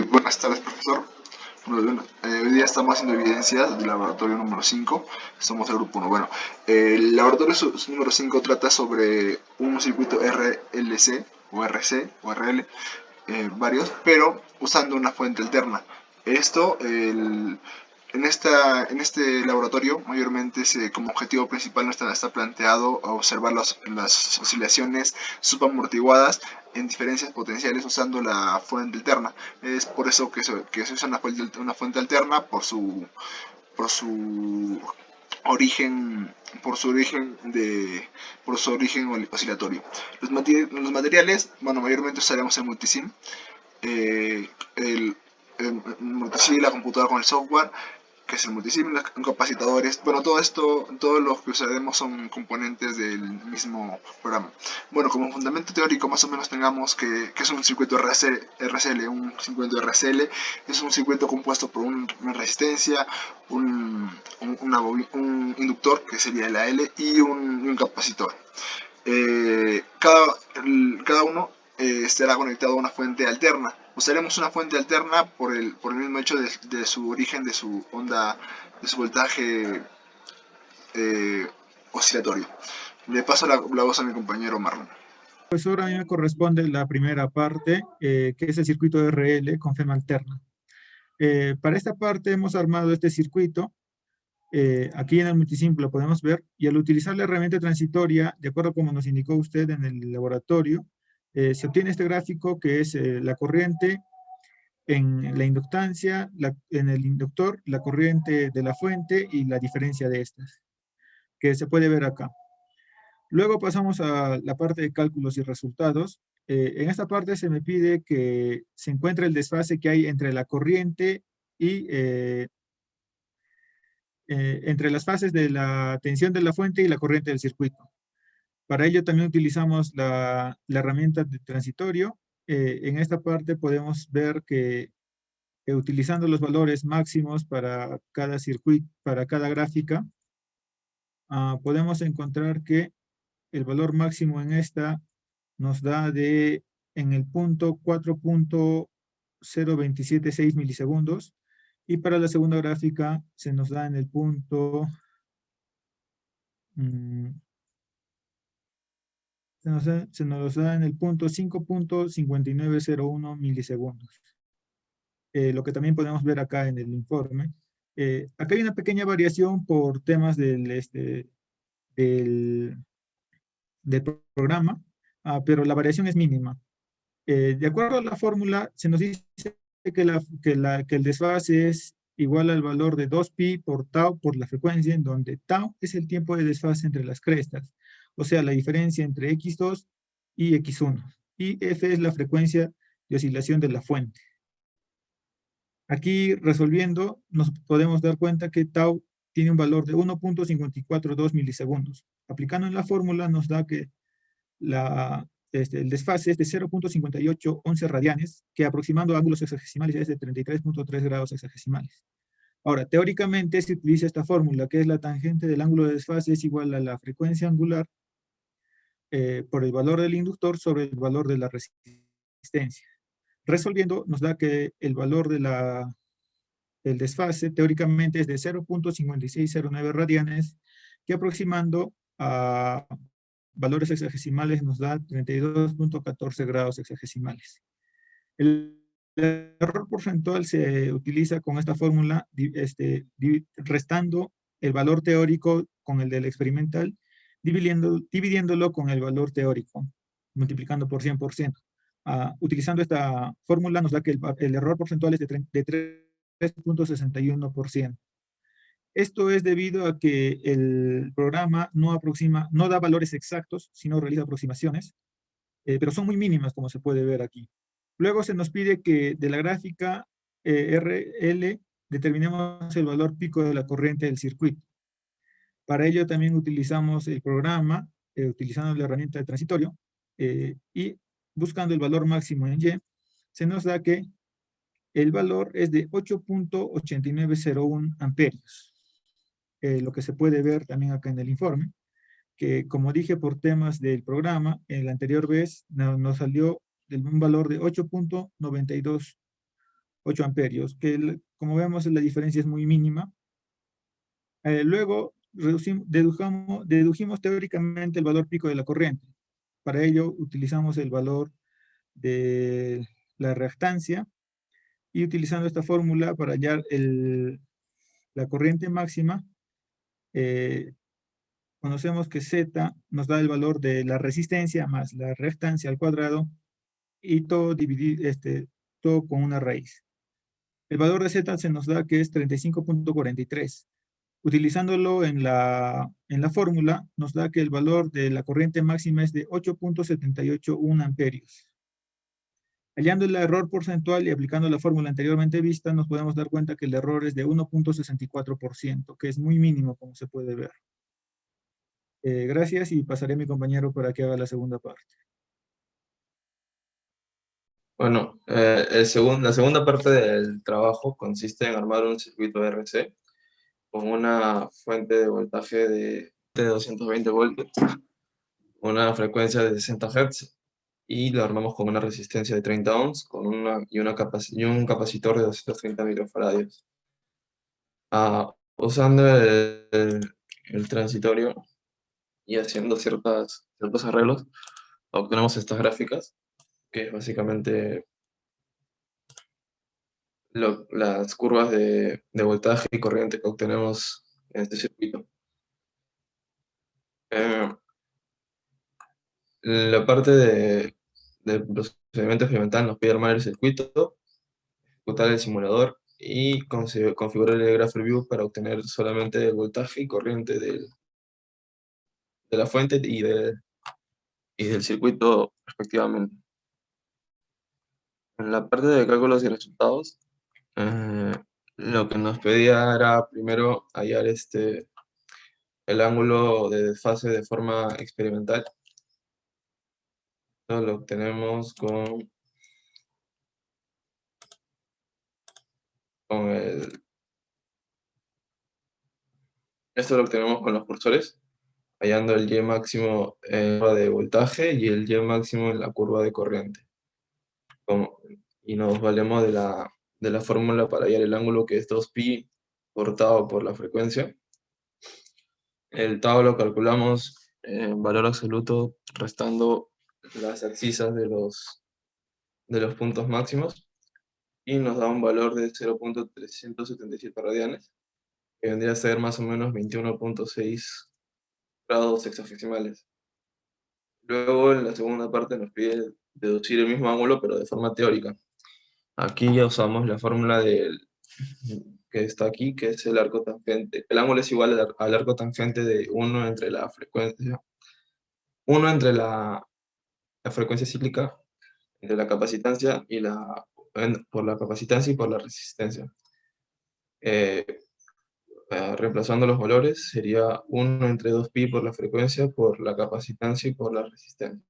Buenas tardes, profesor. Hoy día estamos haciendo evidencias del laboratorio número 5. Somos el grupo 1. El laboratorio número 5 trata sobre un circuito RLC o RC o RL, varios, pero usando una fuente alterna. En este laboratorio, mayormente como objetivo principal está planteado observar las oscilaciones subamortiguadas en diferencias potenciales usando la fuente alterna. Es por eso que se usa una fuente alterna por su origen oscilatorio. Los materiales, mayormente usaremos el multisim, el multisim, la computadora con el software, que es el multisim, los capacitadores. Todo lo que usaremos son componentes del mismo programa. Como fundamento teórico, más o menos tengamos que es un circuito RCL. Un circuito RCL es un circuito compuesto por una resistencia, un inductor, que sería la L, y un capacitor. Cada uno estará conectado a una fuente alterna. Usaremos una fuente alterna por el mismo hecho de su origen, de su onda, de su voltaje oscilatorio. Le paso la voz a mi compañero Marlon. Profesor, a mí me corresponde la primera parte, que es el circuito RL con FEM alterna. Para esta parte hemos armado este circuito. Aquí en el multisim lo podemos ver, y al utilizar la herramienta transitoria, de acuerdo como nos indicó usted en el laboratorio, se obtiene este gráfico que es la corriente en la inductancia, en el inductor, la corriente de la fuente y la diferencia de estas, que se puede ver acá. Luego pasamos a la parte de cálculos y resultados. En esta parte se me pide que se encuentre el desfase que hay entre la corriente y entre las fases de la tensión de la fuente y la corriente del circuito. Para ello también utilizamos la herramienta de transitorio. En esta parte podemos ver que utilizando los valores máximos para cada circuito, para cada gráfica, podemos encontrar que el valor máximo en esta nos da en el punto 4.0276 milisegundos, y para la segunda gráfica se nos da en el punto se nos da en el punto 5.5901 milisegundos. Lo que también podemos ver acá en el informe. Acá hay una pequeña variación por temas del programa, pero la variación es mínima. De acuerdo a la fórmula, se nos dice que el desfase es igual al valor de 2pi por tau por la frecuencia, en donde tau es el tiempo de desfase entre las crestas, o sea, la diferencia entre x2 y x1, y f es la frecuencia de oscilación de la fuente. Aquí, resolviendo, nos podemos dar cuenta que tau tiene un valor de 1.542 milisegundos. Aplicando en la fórmula nos da que el desfase es de 0.5811 radianes, que aproximando ángulos hexagesimales es de 33.3 grados hexagesimales. Ahora, teóricamente se utiliza esta fórmula, que es la tangente del ángulo de desfase es igual a la frecuencia angular por el valor del inductor sobre el valor de la resistencia. Resolviendo, nos da que el valor del desfase teóricamente es de 0.5609 radianes, que aproximando a valores hexagesimales nos da 32.14 grados hexagesimales. El error porcentual se utiliza con esta fórmula, restando el valor teórico con el del experimental, dividiéndolo con el valor teórico, multiplicando por 100%. Utilizando esta fórmula nos da que el error porcentual es de 3.61%. Esto es debido a que el programa no da valores exactos, sino realiza aproximaciones, pero son muy mínimas, como se puede ver aquí. Luego se nos pide que de la gráfica RL determinemos el valor pico de la corriente del circuito. Para ello también utilizamos el programa, utilizando la herramienta de transitorio, y buscando el valor máximo en Y, se nos da que el valor es de 8.8901 amperios. Lo que se puede ver también acá en el informe, que como dije por temas del programa, en la anterior vez nos salió un valor de 8.92 8 amperios, que como vemos la diferencia es muy mínima. Luego dedujimos teóricamente el valor pico de la corriente. Para ello utilizamos el valor de la reactancia y utilizando esta fórmula para hallar la corriente máxima, conocemos que Z nos da el valor de la resistencia más la reactancia al cuadrado y todo todo con una raíz. El valor de Z se nos da que es 35,43. Utilizándolo en la fórmula, nos da que el valor de la corriente máxima es de 8,781 amperios. Hallando el error porcentual y aplicando la fórmula anteriormente vista, nos podemos dar cuenta que el error es de 1,64%, que es muy mínimo, como se puede ver. Gracias y pasaré a mi compañero para que haga la segunda parte. Bueno, la segunda parte del trabajo consiste en armar un circuito RC con una fuente de voltaje de 220 voltios, una frecuencia de 60 Hz y lo armamos con una resistencia de 30 ohms y un capacitor de 230 microfaradios. Usando el transitorio y haciendo ciertos arreglos, obtenemos estas gráficas, que es básicamente las curvas de voltaje y corriente que obtenemos en este circuito. La parte del procedimiento experimental nos pide armar el circuito, ejecutar el simulador y configurar el grapher view para obtener solamente el voltaje y corriente de la fuente y del circuito respectivamente. En la parte de cálculos y resultados, lo que nos pedía era primero hallar el ángulo de desfase de forma experimental. Esto lo obtenemos con esto lo obtenemos con los cursores, hallando el Y máximo en la curva de voltaje y el Y máximo en la curva de corriente. Y nos valemos de la fórmula para hallar el ángulo, que es 2pi por tau por la frecuencia. El tau lo calculamos en valor absoluto restando las abscisas de los puntos máximos y nos da un valor de 0,377 radianes, que vendría a ser más o menos 21,6 grados hexagesimales. Luego en la segunda parte nos pide deducir el mismo ángulo pero de forma teórica. Aquí ya usamos la fórmula que está aquí, que es el arco tangente. El ángulo es igual al arco tangente de 1 entre la frecuencia, 1 entre la frecuencia cíclica, entre la capacitancia y por la capacitancia y por la resistencia. Reemplazando los valores, sería 1 entre 2pi por la frecuencia, por la capacitancia y por la resistencia.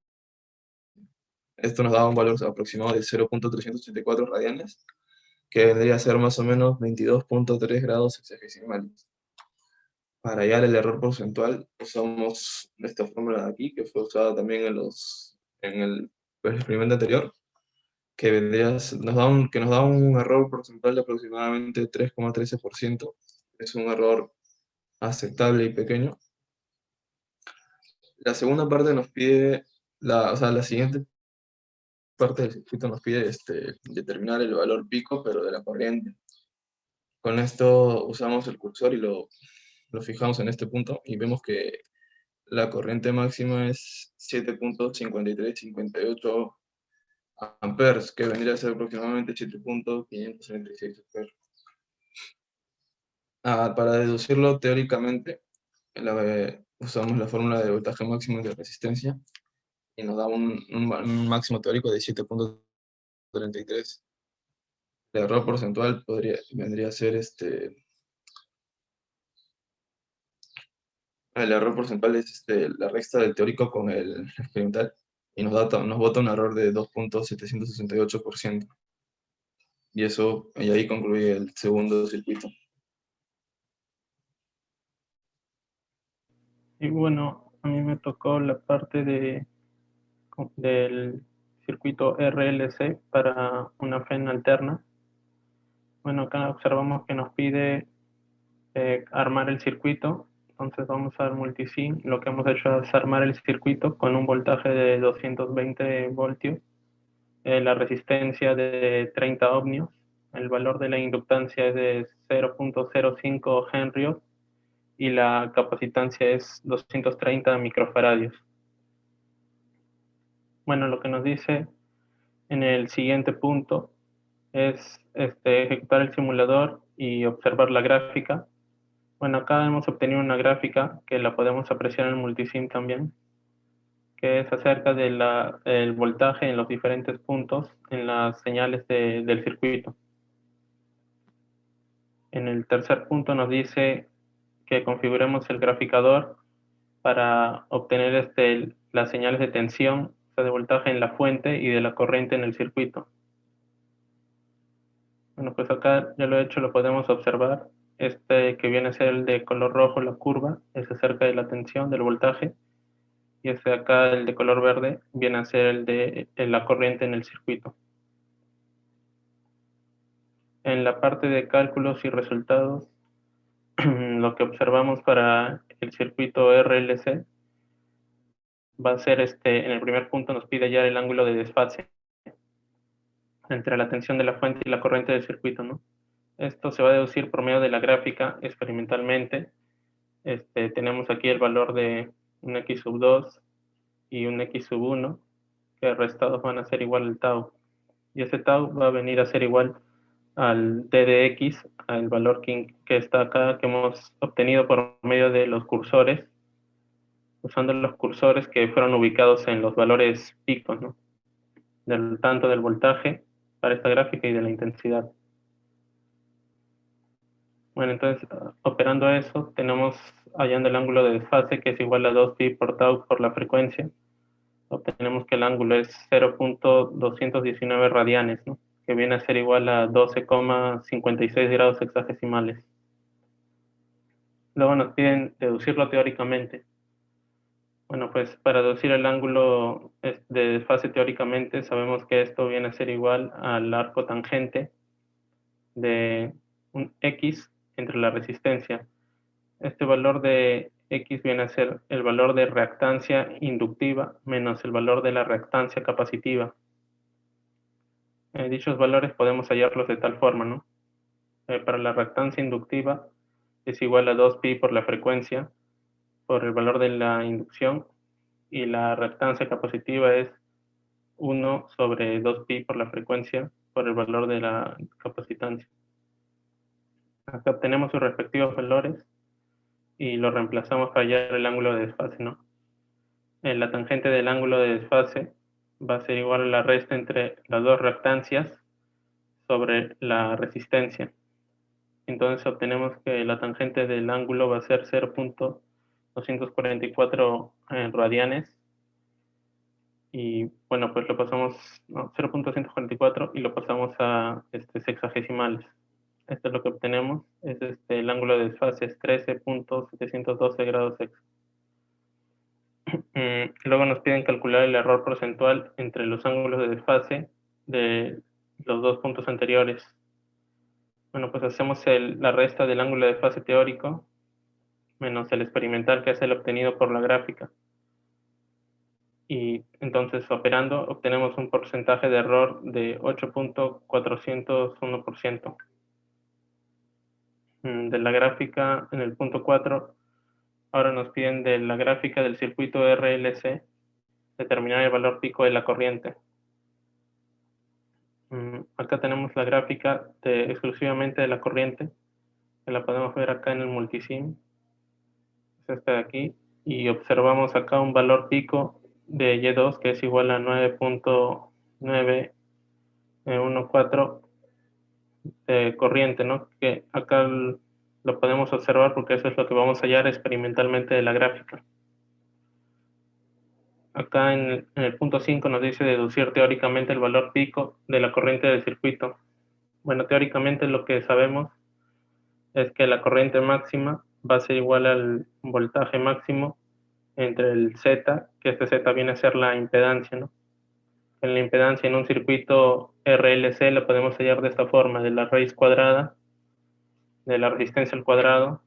Esto nos da un valor aproximado de 0,384 radianes, que vendría a ser más o menos 22,3 grados hexagesimales. Para hallar el error porcentual, usamos esta fórmula de aquí, que fue usada también en el experimento anterior, que nos da un error porcentual de aproximadamente 3,13%. Es un error aceptable y pequeño. La segunda parte nos pide, la siguiente parte del circuito nos pide determinar el valor pico, pero de la corriente. Con esto usamos el cursor y lo fijamos en este punto y vemos que la corriente máxima es 7,5358 amperes, que vendría a ser aproximadamente 7,536 amperes. Para deducirlo teóricamente, usamos la fórmula de voltaje máximo y de resistencia y nos da un máximo teórico de 7,33. El error porcentual vendría a ser el error porcentual es la resta del teórico con el experimental y nos bota un error de 2,768%. Y ahí concluye el segundo circuito. Y bueno, a mí me tocó la parte del circuito RLC para una FEN alterna. Bueno, acá observamos que nos pide armar el circuito. Entonces vamos al multisim. Lo que hemos hecho es armar el circuito con un voltaje de 220 voltios, la resistencia de 30 ohmios, el valor de la inductancia es de 0.05 henrios y la capacitancia es 230 microfaradios. Bueno, lo que nos dice en el siguiente punto es ejecutar el simulador y observar la gráfica. Bueno, acá hemos obtenido una gráfica que la podemos apreciar en el multisim también, que es acerca del voltaje en los diferentes puntos en las señales del circuito. En el tercer punto nos dice que configuremos el graficador para obtener las señales de tensión, o sea, de voltaje en la fuente y de la corriente en el circuito. Bueno, pues acá ya lo he hecho, lo podemos observar. Que viene a ser el de color rojo, la curva, es acerca de la tensión, del voltaje. Y acá, el de color verde, viene a ser el de la corriente en el circuito. En la parte de cálculos y resultados, lo que observamos para el circuito RLC va a ser, en el primer punto nos pide hallar el ángulo de desfase entre la tensión de la fuente y la corriente del circuito, ¿no? Esto se va a deducir por medio de la gráfica experimentalmente. Tenemos aquí el valor de un x sub 2 y un x sub 1, que restados van a ser igual al tau. Y ese tau va a venir a ser igual al d de x, al valor que está acá, que hemos obtenido por medio de los cursores, usando los cursores que fueron ubicados en los valores picos, ¿no? Tanto del voltaje para esta gráfica y de la intensidad. Bueno, entonces, operando eso, tenemos hallando el ángulo de desfase, que es igual a 2pi por tau por la frecuencia. Obtenemos que el ángulo es 0.219 radianes, ¿no? Que viene a ser igual a 12,56 grados hexagesimales. Luego nos piden deducirlo teóricamente. Bueno, pues para deducir el ángulo de desfase teóricamente, sabemos que esto viene a ser igual al arco tangente de un x entre la resistencia. Este valor de x viene a ser el valor de reactancia inductiva menos el valor de la reactancia capacitiva. Dichos valores podemos hallarlos de tal forma, ¿no? Para la reactancia inductiva es igual a 2pi por la frecuencia por el valor de la inducción, y la reactancia capacitiva es 1 sobre 2pi por la frecuencia por el valor de la capacitancia. Acá obtenemos sus respectivos valores y lo reemplazamos para hallar el ángulo de desfase, ¿no? La tangente del ángulo de desfase va a ser igual a la resta entre las dos reactancias sobre la resistencia. Entonces obtenemos que la tangente del ángulo va a ser 0.244 radianes. Y bueno, pues lo pasamos, 0.244 y lo pasamos a sexagesimales. Esto es lo que obtenemos, es el ángulo de desfase es 13.712 grados hex. Luego nos piden calcular el error porcentual entre los ángulos de desfase de los dos puntos anteriores. Bueno, pues hacemos la resta del ángulo de desfase teórico menos el experimental, que es el obtenido por la gráfica. Y entonces, operando, obtenemos un porcentaje de error de 8.401%. De la gráfica, en el punto 4, ahora nos piden de la gráfica del circuito RLC determinar el valor pico de la corriente. Acá tenemos la gráfica exclusivamente de la corriente, que la podemos ver acá en el multisim. Es esta de aquí, y observamos acá un valor pico de Y2 que es igual a 9.914 de corriente, ¿no? Que acá lo podemos observar porque eso es lo que vamos a hallar experimentalmente de la gráfica. Acá en el punto 5 nos dice deducir teóricamente el valor pico de la corriente del circuito. Bueno, teóricamente lo que sabemos es que la corriente máxima va a ser igual al voltaje máximo entre el Z, que este Z viene a ser la impedancia, ¿no? la impedancia en un circuito RLC la podemos hallar de esta forma, de la raíz cuadrada de la resistencia al cuadrado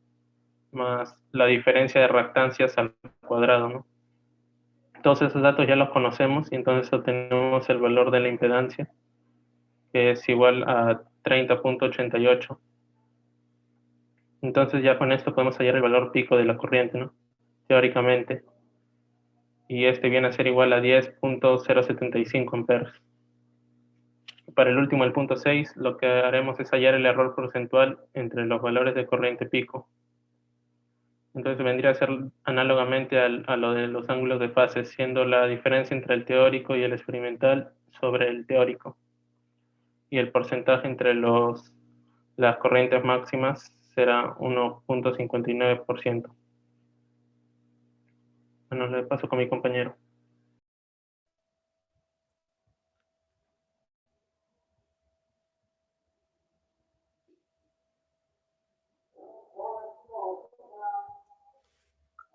más la diferencia de reactancias al cuadrado, ¿no? Todos esos datos ya los conocemos y entonces obtenemos el valor de la impedancia, que es igual a 30.88. Entonces ya con esto podemos hallar el valor pico de la corriente, ¿no? Teóricamente. Y este viene a ser igual a 10.075 amperes. Para el último, el punto 6, lo que haremos es hallar el error porcentual entre los valores de corriente pico. Entonces vendría a ser análogamente a lo de los ángulos de fase, siendo la diferencia entre el teórico y el experimental sobre el teórico. Y el porcentaje entre las corrientes máximas será 1.59%. Bueno, le paso con mi compañero.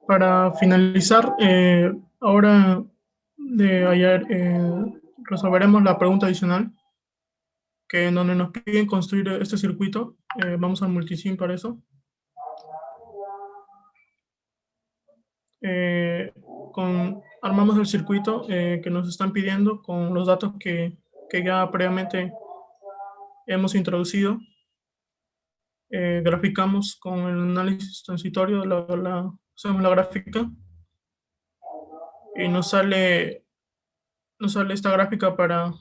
Para finalizar, ahora de ayer resolveremos la pregunta adicional, que en donde nos piden construir este circuito. Vamos al multisim para eso. Armamos el circuito que nos están pidiendo con los datos que ya previamente hemos introducido. Graficamos con el análisis transitorio, hacemos la gráfica y nos sale esta gráfica para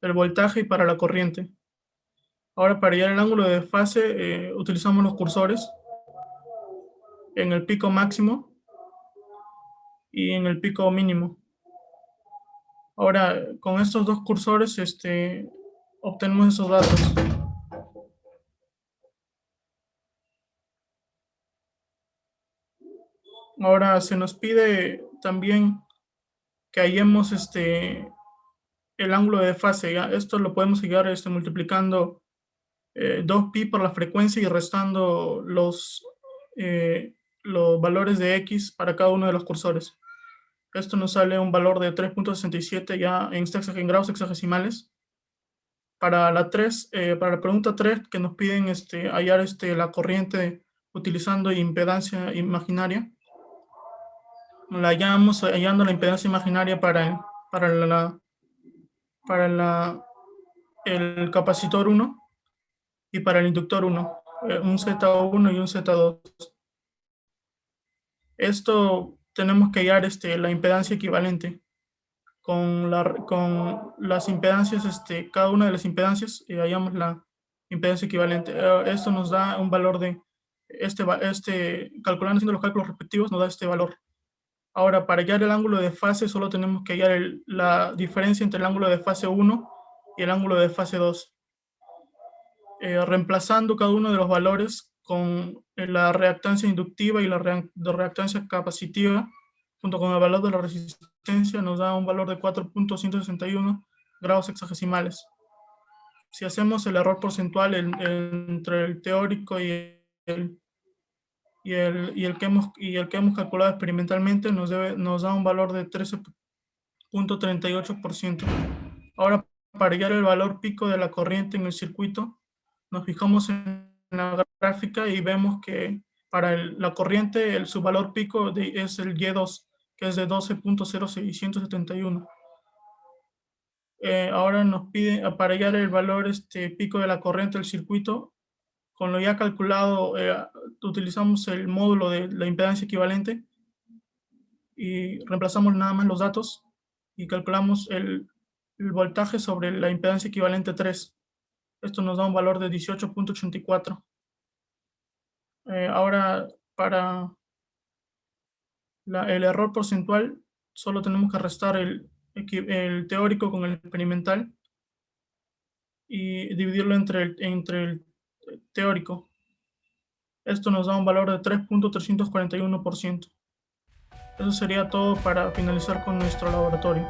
el voltaje y para la corriente. Ahora, para hallar el ángulo de fase, utilizamos los cursores en el pico máximo y en el pico mínimo. Ahora, con estos dos cursores obtenemos esos datos. Ahora se nos pide también que hallemos el ángulo de fase. ¿Ya? Esto lo podemos hallar multiplicando 2pi por la frecuencia y restando los valores de x para cada uno de los cursores. Esto nos sale un valor de 3.67 ya en grados hexagesimales. Para la pregunta 3, que nos piden hallar la corriente utilizando impedancia imaginaria, la hallamos hallando la impedancia imaginaria para el capacitor 1 y para el inductor 1, un Z1 y un Z2. Esto tenemos que hallar la impedancia equivalente. Con las impedancias, cada una de las impedancias, hallamos la impedancia equivalente. Esto nos da un valor de, calculando haciendo los cálculos respectivos, nos da este valor. Ahora, para hallar el ángulo de fase, solo tenemos que hallar la diferencia entre el ángulo de fase 1 y el ángulo de fase 2. Reemplazando cada uno de los valores con la reactancia inductiva y la reactancia capacitiva, junto con el valor de la resistencia, nos da un valor de 4.161 grados hexagesimales. Si hacemos el error porcentual entre el teórico y el que hemos calculado experimentalmente, nos da un valor de 13.38%. Ahora, para hallar el valor pico de la corriente en el circuito, nos fijamos en la gráfica y vemos que para la corriente su valor pico es el Y2, que es de 12.0671. Ahora nos pide, para hallar el valor pico de la corriente del circuito, con lo ya calculado, utilizamos el módulo de la impedancia equivalente y reemplazamos nada más los datos y calculamos el voltaje sobre la impedancia equivalente 3. Esto nos da un valor de 18.84. Ahora, para el error porcentual, solo tenemos que restar el teórico con el experimental y dividirlo entre el teórico. Esto nos da un valor de 3.341%. Eso sería todo para finalizar con nuestro laboratorio.